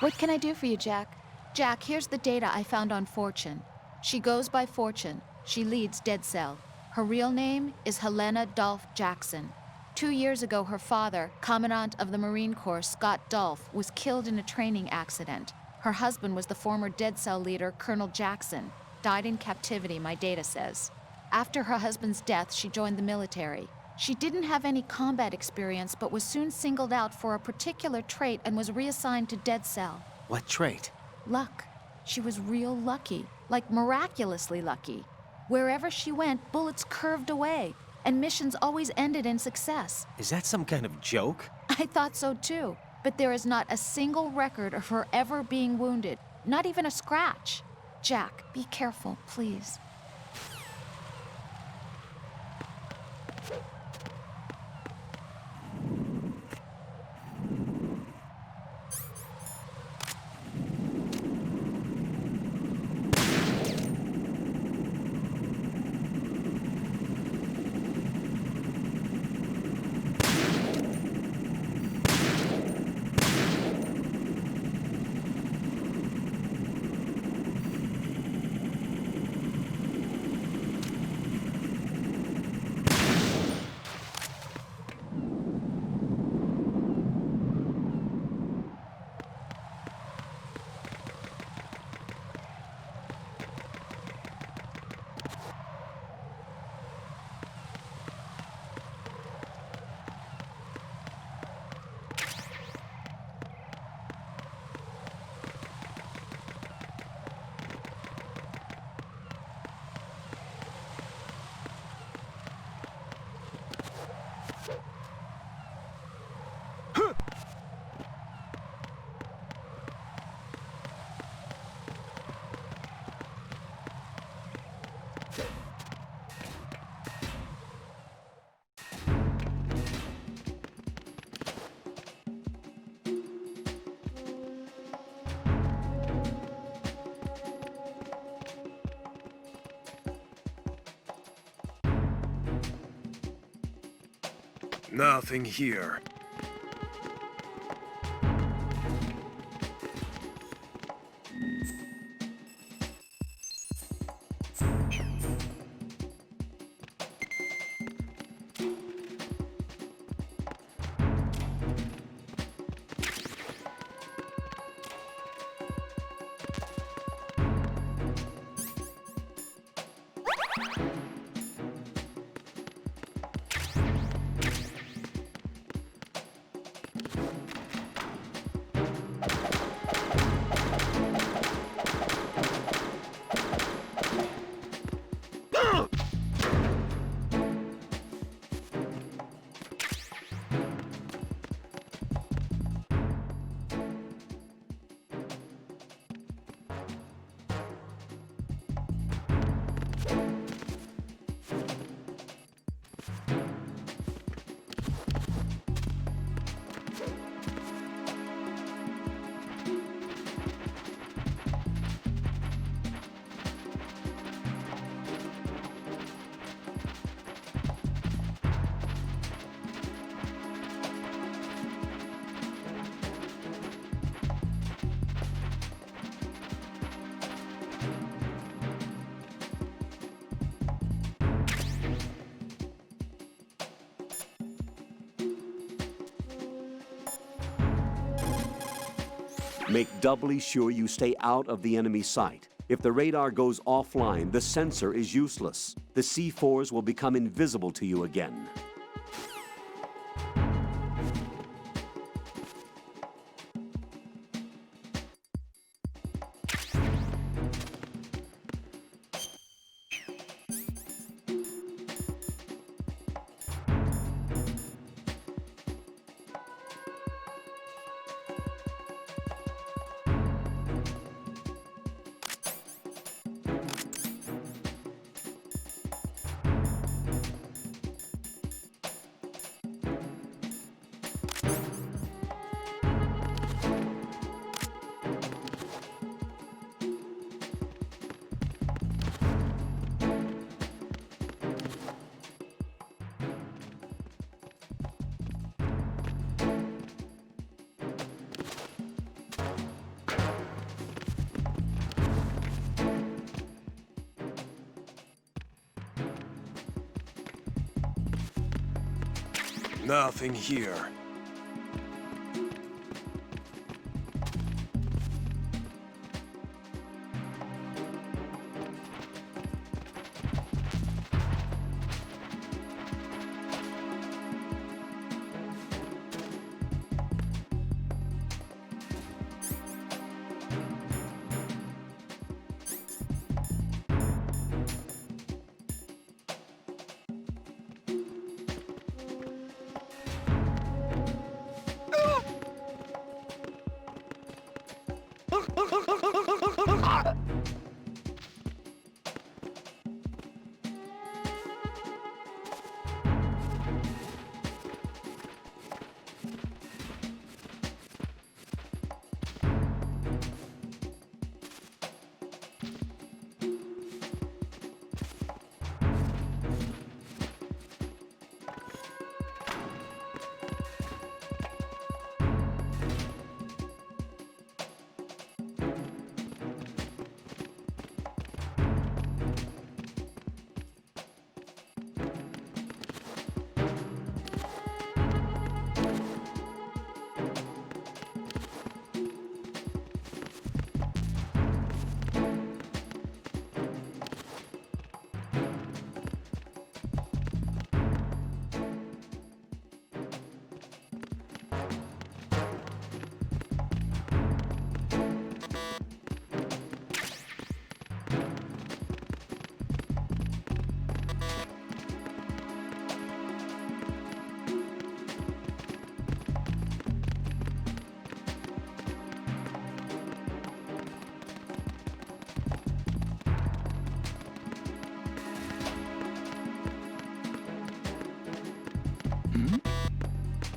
What can I do for you, Jack? Jack, here's the data I found on Fortune. She goes by Fortune. She leads Dead Cell. Her real name is Helena Dolph Jackson. 2 years ago, her father, Commandant of the Marine Corps Scott Dolph, was killed in a training accident. Her husband was the former Dead Cell leader, Colonel Jackson. Died in captivity, my data says. After her husband's death, she joined the military. She didn't have any combat experience, but was soon singled out for a particular trait and was reassigned to Dead Cell. What trait? Luck. She was real lucky, like miraculously lucky. Wherever she went, bullets curved away, and missions always ended in success. Is that some kind of joke? I thought so too, but there is not a single record of her ever being wounded, not even a scratch. Jack, be careful, please. Nothing here. Make doubly sure you stay out of the enemy sight. If the radar goes offline, the sensor is useless. The C4s will become invisible to you again. Nothing here.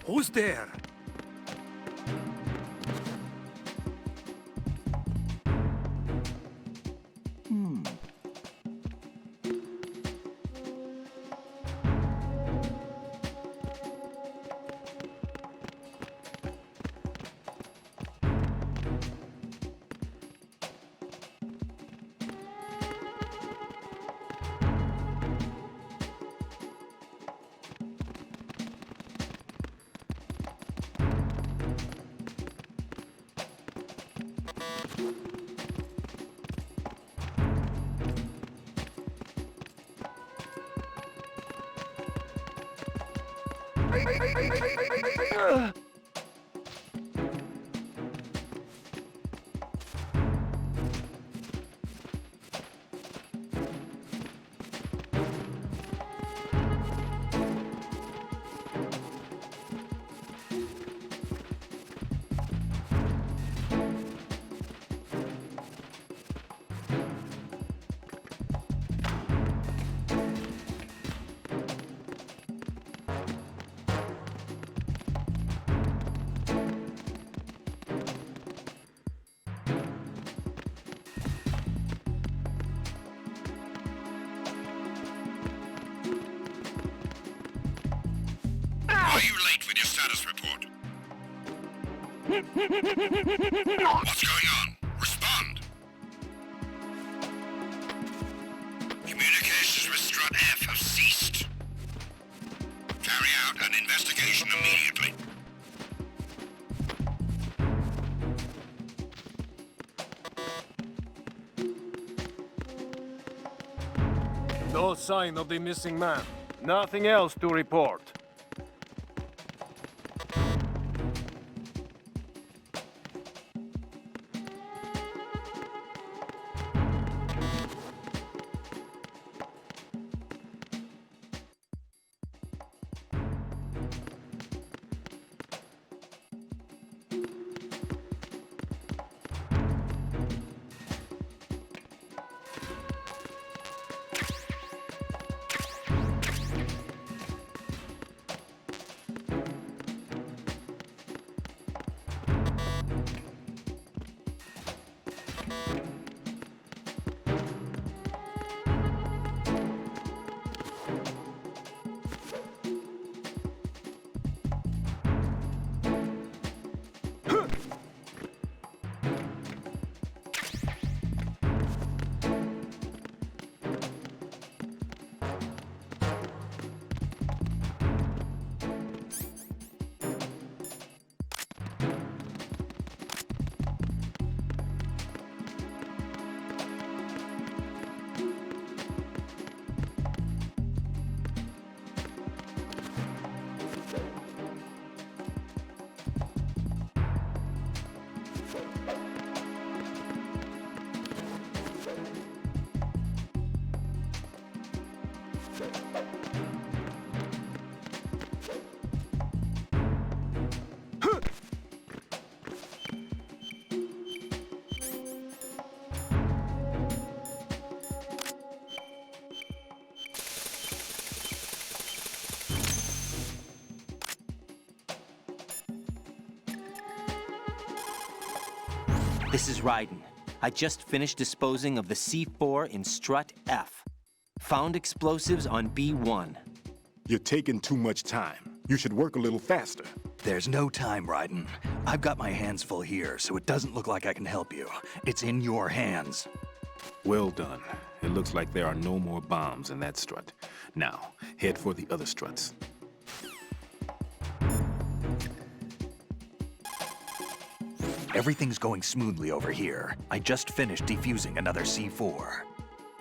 Who's there? Are you late with your status report? What's going on? Respond! Communications with Strut F have ceased. Carry out an investigation immediately. No sign of the missing man. Nothing else to report. This is Raiden. I just finished disposing of the C4 in strut F. Found explosives on B1. You're taking too much time. You should work a little faster. There's no time, Raiden. I've got my hands full here, so it doesn't look like I can help you. It's in your hands. Well done. It looks like there are no more bombs in that strut. Now, head for the other struts. Everything's going smoothly over here. I just finished defusing another C4.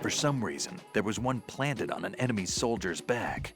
For some reason, there was one planted on an enemy soldier's back.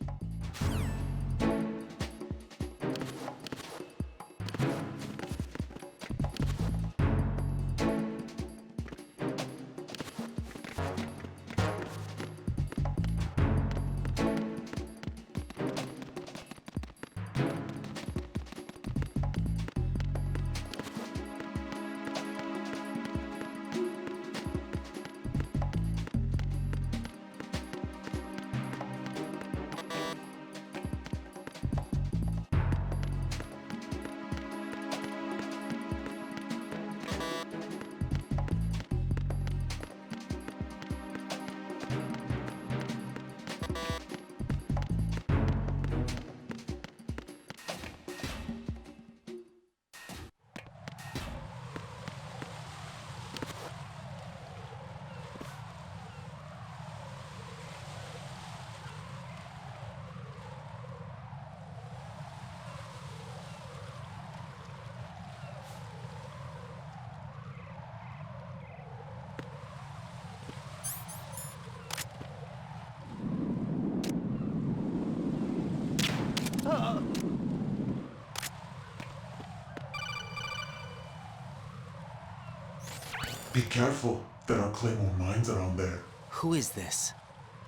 Be careful, there are claymore mines around there. Who is this?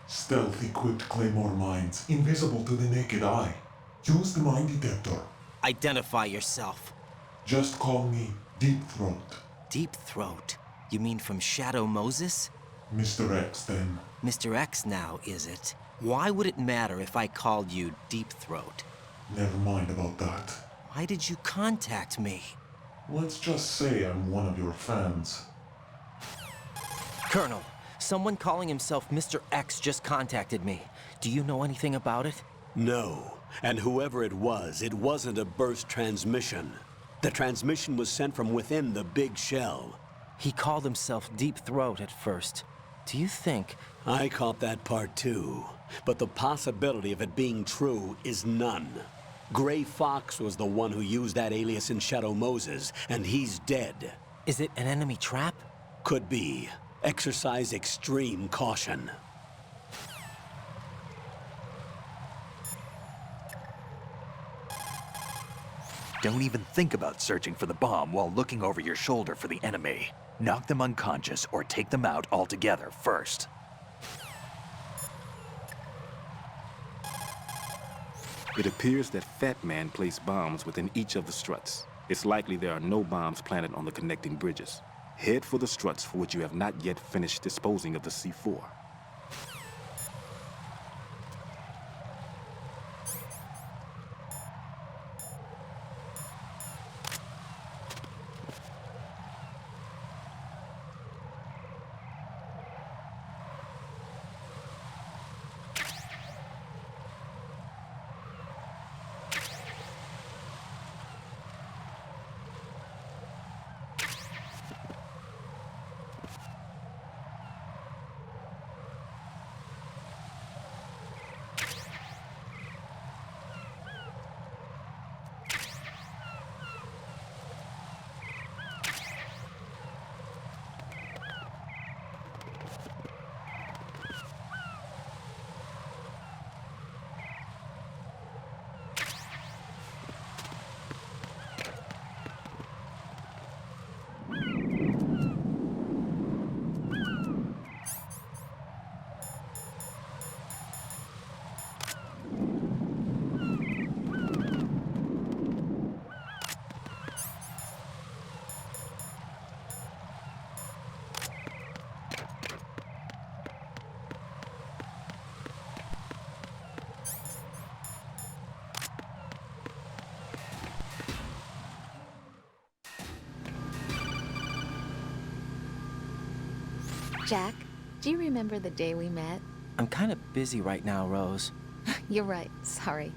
Stealth-equipped claymore mines, invisible to the naked eye. Use the mine detector. Identify yourself. Just call me Deep Throat. Deep Throat? You mean from Shadow Moses? Mr. X, then. Mr. X now, is it? Why would it matter if I called you Deep Throat? Never mind about that. Why did you contact me? Let's just say I'm one of your fans. Colonel, someone calling himself Mr. X just contacted me. Do you know anything about it? No. And whoever it wasn't a burst transmission. The transmission was sent from within the big shell. He called himself Deep Throat at first. Do you think... I caught that part too. But the possibility of it being true is none. Gray Fox was the one who used that alias in Shadow Moses, and he's dead. Is it an enemy trap? Could be. Exercise extreme caution. Don't even think about searching for the bomb while looking over your shoulder for the enemy. Knock them unconscious or take them out altogether first. It appears that Fat Man placed bombs within each of the struts. It's likely there are no bombs planted on the connecting bridges. Head for the struts for which you have not yet finished disposing of the C4. Jack, do you remember the day we met? I'm kind of busy right now, Rose. You're right, sorry.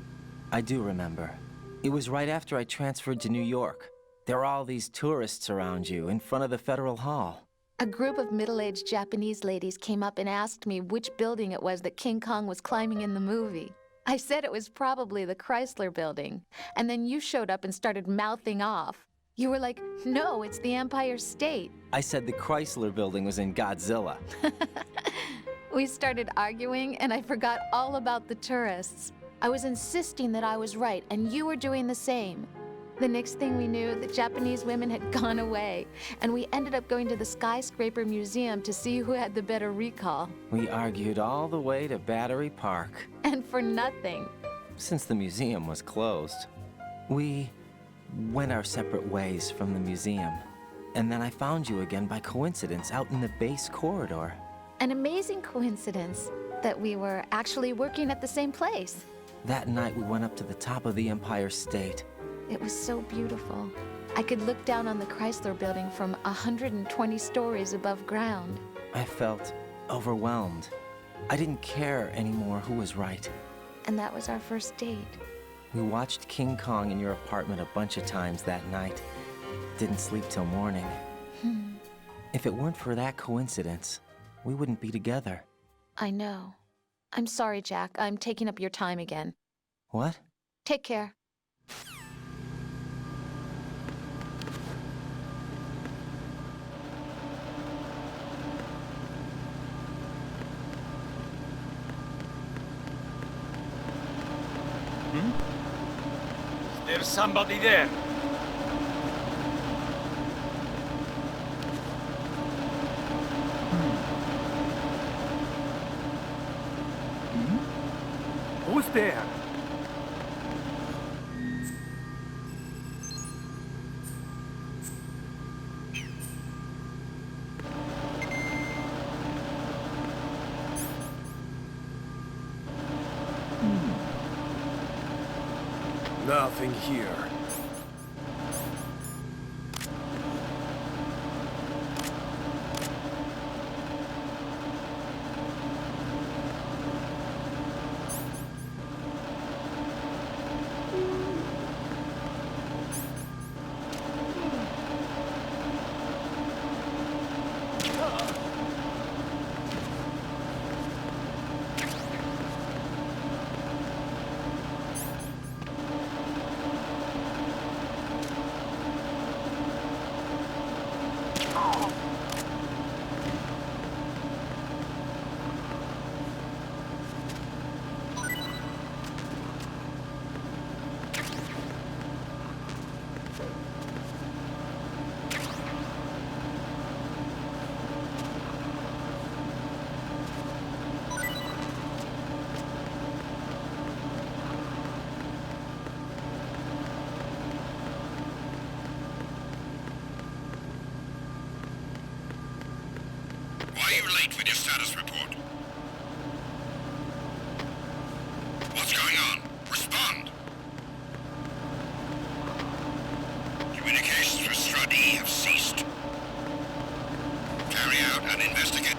I do remember. It was right after I transferred to New York. There were all these tourists around you in front of the Federal Hall. A group of middle-aged Japanese ladies came up and asked me which building it was that King Kong was climbing in the movie. I said it was probably the Chrysler Building, and then you showed up and started mouthing off. You were like, no, it's the Empire State. I said the Chrysler Building was in Godzilla. We started arguing, and I forgot all about the tourists. I was insisting that I was right, and you were doing the same. The next thing we knew, the Japanese women had gone away, and we ended up going to the Skyscraper Museum to see who had the better recall. We argued all the way to Battery Park. And for nothing. Since the museum was closed, we went our separate ways from the museum. And then I found you again by coincidence out in the base corridor. An amazing coincidence that we were actually working at the same place. That night we went up to the top of the Empire State. It was so beautiful. I could look down on the Chrysler Building from 120 stories above ground. I felt overwhelmed. I didn't care anymore who was right. And that was our first date. We watched King Kong in your apartment a bunch of times that night. Didn't sleep till morning. If it weren't for that coincidence, we wouldn't be together. I know. I'm sorry, Jack. I'm taking up your time again. What? Take care. There's somebody there. Who's there? Nothing here. Why are you late with your status report? What's going on? Respond! Communications with Strut E have ceased. Carry out an investigation.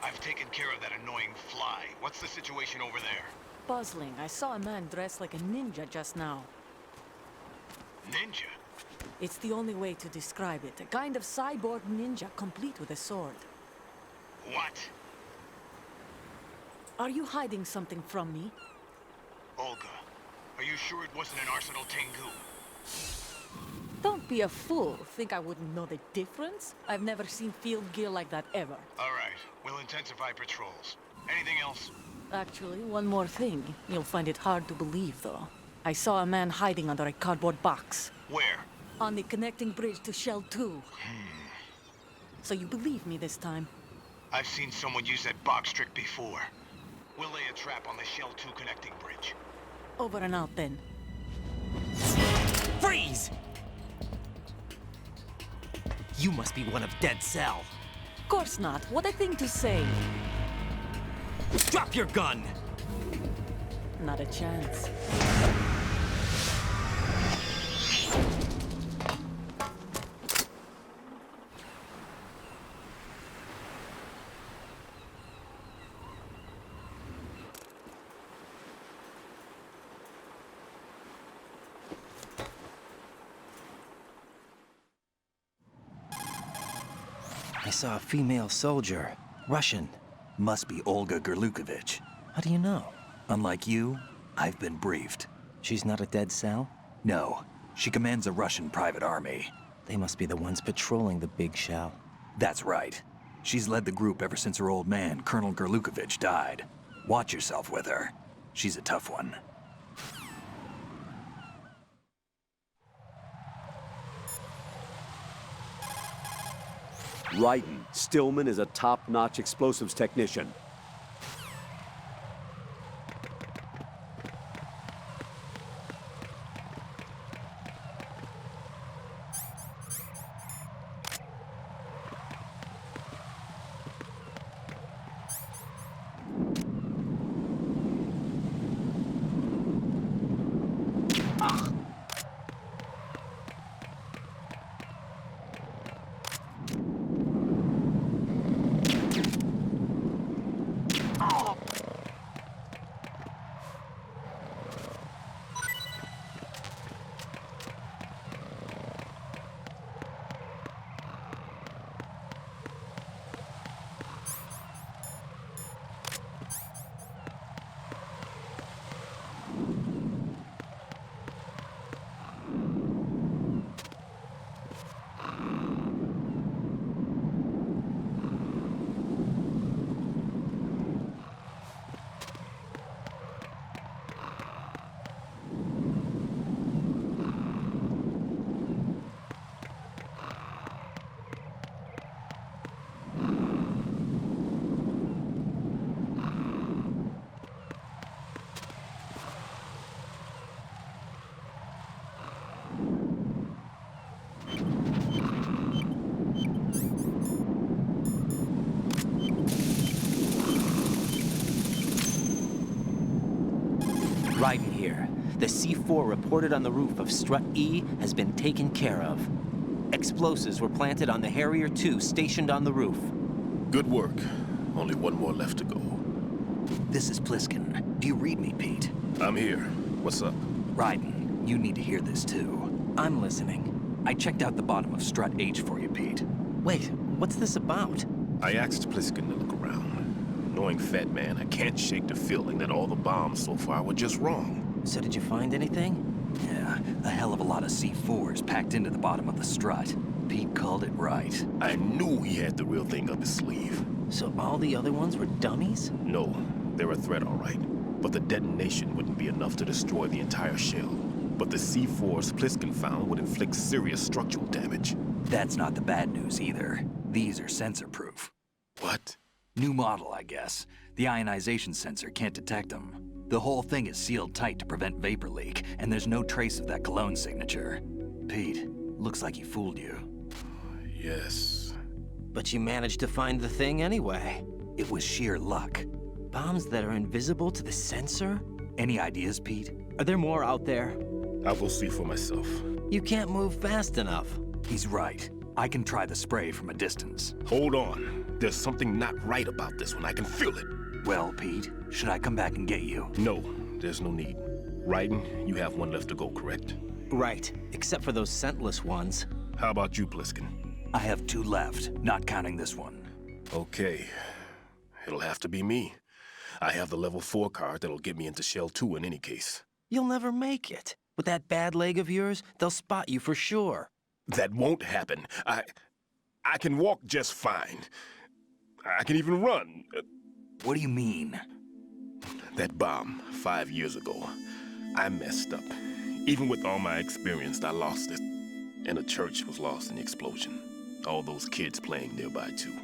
I've taken care of that annoying fly. What's the situation over there? Puzzling. I saw a man dressed like a ninja just now. Ninja? It's the only way to describe it. A kind of cyborg ninja complete with a sword. What? Are you hiding something from me? Olga, are you sure it wasn't an Arsenal Tengu? Don't be a fool. Think I wouldn't know the difference? I've never seen field gear like that ever. All right, we'll intensify patrols. Anything else? Actually, one more thing. You'll find it hard to believe, though. I saw a man hiding under a cardboard box. Where? On the connecting bridge to Shell 2. So you believe me this time? I've seen someone use that box trick before. We'll lay a trap on the Shell 2 connecting bridge. Over and out, then. Freeze! You must be one of Dead Cell. Of course not. What a thing to say. Drop your gun! Not a chance. I saw a female soldier. Russian. Must be Olga Gerlukovich. How do you know? Unlike you, I've been briefed. She's not a Dead Cell? No, she commands a Russian private army. They must be the ones patrolling the big shell. That's right. She's led the group ever since her old man, Colonel Gerlukovich, died. Watch yourself with her. She's a tough one. Ryden, Stillman is a top-notch explosives technician. Ryden here. The C4 reported on the roof of Strut E has been taken care of. Explosives were planted on the Harrier 2 stationed on the roof. Good work. Only one more left to go. This is Pliskin. Do you read me, Pete? I'm here. What's up? Ryden, you need to hear this too. I'm listening. I checked out the bottom of Strut H for you, Pete. Wait, what's this about? I asked Pliskin to look around. Knowing Fat Man, I can't shake the feeling that all the bombs so far were just wrong. So did you find anything? Yeah, a hell of a lot of C4s packed into the bottom of the strut. Pete called it right. I knew he had the real thing up his sleeve. So all the other ones were dummies? No, they're a threat, all right. But the detonation wouldn't be enough to destroy the entire shell. But the C4s Pliskin found would inflict serious structural damage. That's not the bad news either. These are sensor-proof. What? New model, I guess. The ionization sensor can't detect them. The whole thing is sealed tight to prevent vapor leak, and there's no trace of that cologne signature. Pete, looks like he fooled you. Yes. But you managed to find the thing anyway. It was sheer luck. Bombs that are invisible to the sensor? Any ideas, Pete? Are there more out there? I will see for myself. You can't move fast enough. He's right. I can try the spray from a distance. Hold on. There's something not right about this one. I can feel it. Well, Pete, should I come back and get you? No, there's no need. Ryden, you have one left to go, correct? Right, except for those scentless ones. How about you, Pliskin? I have 2 left, not counting this one. Okay. It'll have to be me. I have the level 4 card that'll get me into Shell 2 in any case. You'll never make it. With that bad leg of yours, they'll spot you for sure. That won't happen. I can walk just fine. I can even run. What do you mean? That bomb 5 years ago, I messed up. Even with all my experience, I lost it. And a church was lost in the explosion. All those kids playing nearby, too.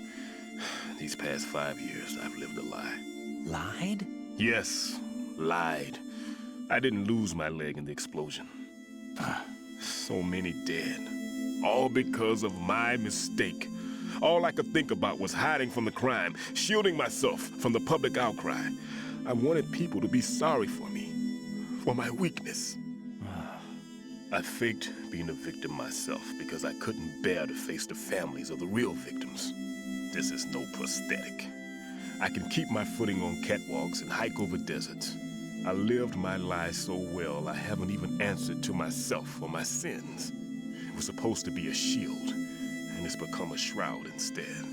These past 5 years, I've lived a lie. Lied? Yes, lied. I didn't lose my leg in the explosion. So many dead. All because of my mistake. All I could think about was hiding from the crime, shielding myself from the public outcry. I wanted people to be sorry for me, for my weakness. I faked being a victim myself because I couldn't bear to face the families of the real victims. This is no prosthetic. I can keep my footing on catwalks and hike over deserts. I lived my lie so well I haven't even answered to myself for my sins. It was supposed to be a shield, and it's become a shroud instead.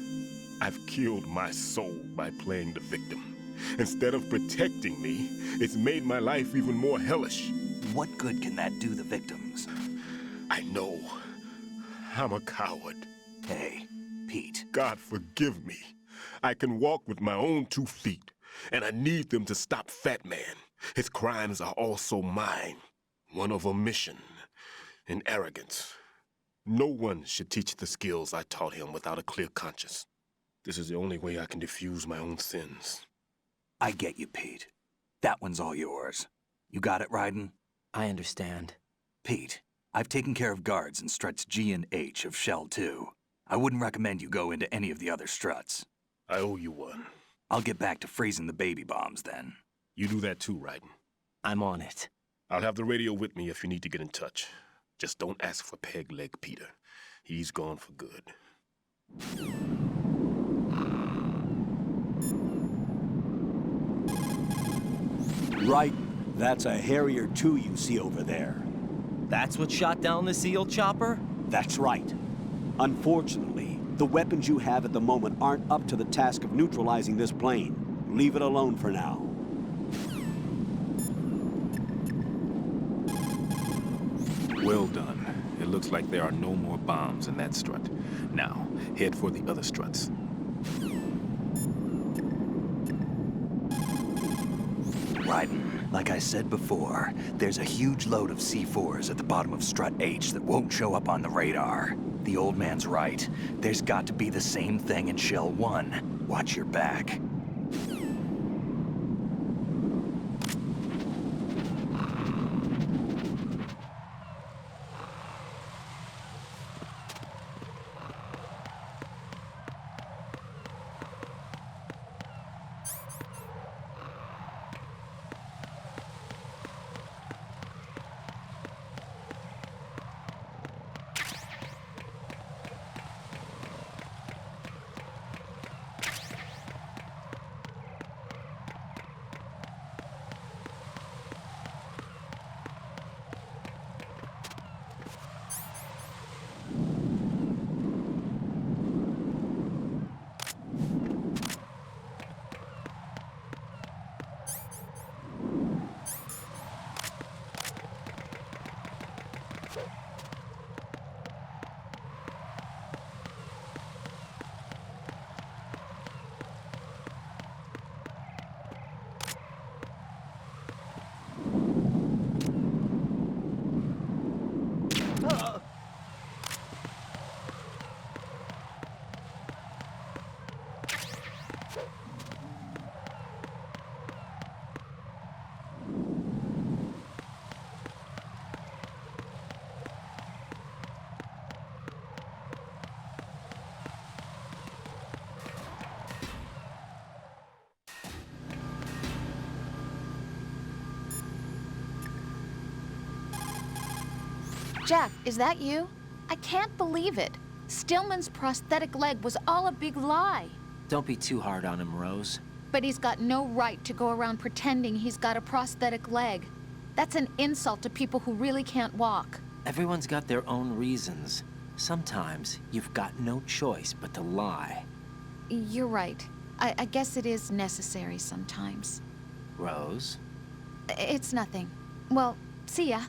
I've killed my soul by playing the victim. Instead of protecting me, it's made my life even more hellish. What good can that do the victims? I know. I'm a coward. Hey, Pete. God forgive me. I can walk with my own 2 feet, and I need them to stop Fat Man. His crimes are also mine. One of omission and arrogance. No one should teach the skills I taught him without a clear conscience. This is the only way I can diffuse my own sins. I get you, Pete. That one's all yours. You got it, Raiden? I understand. Pete, I've taken care of guards in struts G and H of Shell 2. I wouldn't recommend you go into any of the other struts. I owe you one. I'll get back to freezing the baby bombs then. You do that too, Raiden. I'm on it. I'll have the radio with me if you need to get in touch. Just don't ask for Peg Leg Peter. He's gone for good. Right, that's a Harrier 2 you see over there. That's what shot down the SEAL chopper? That's right. Unfortunately, the weapons you have at the moment aren't up to the task of neutralizing this plane. Leave it alone for now. Well done. It looks like there are no more bombs in that strut. Now, head for the other struts. Raiden, like I said before, there's a huge load of C4s at the bottom of strut H that won't show up on the radar. The old man's right. There's got to be the same thing in Shell 1. Watch your back. Jack, is that you? I can't believe it. Stillman's prosthetic leg was all a big lie. Don't be too hard on him, Rose. But he's got no right to go around pretending he's got a prosthetic leg. That's an insult to people who really can't walk. Everyone's got their own reasons. Sometimes you've got no choice but to lie. You're right. I guess it is necessary sometimes. Rose? It's nothing. Well, see ya.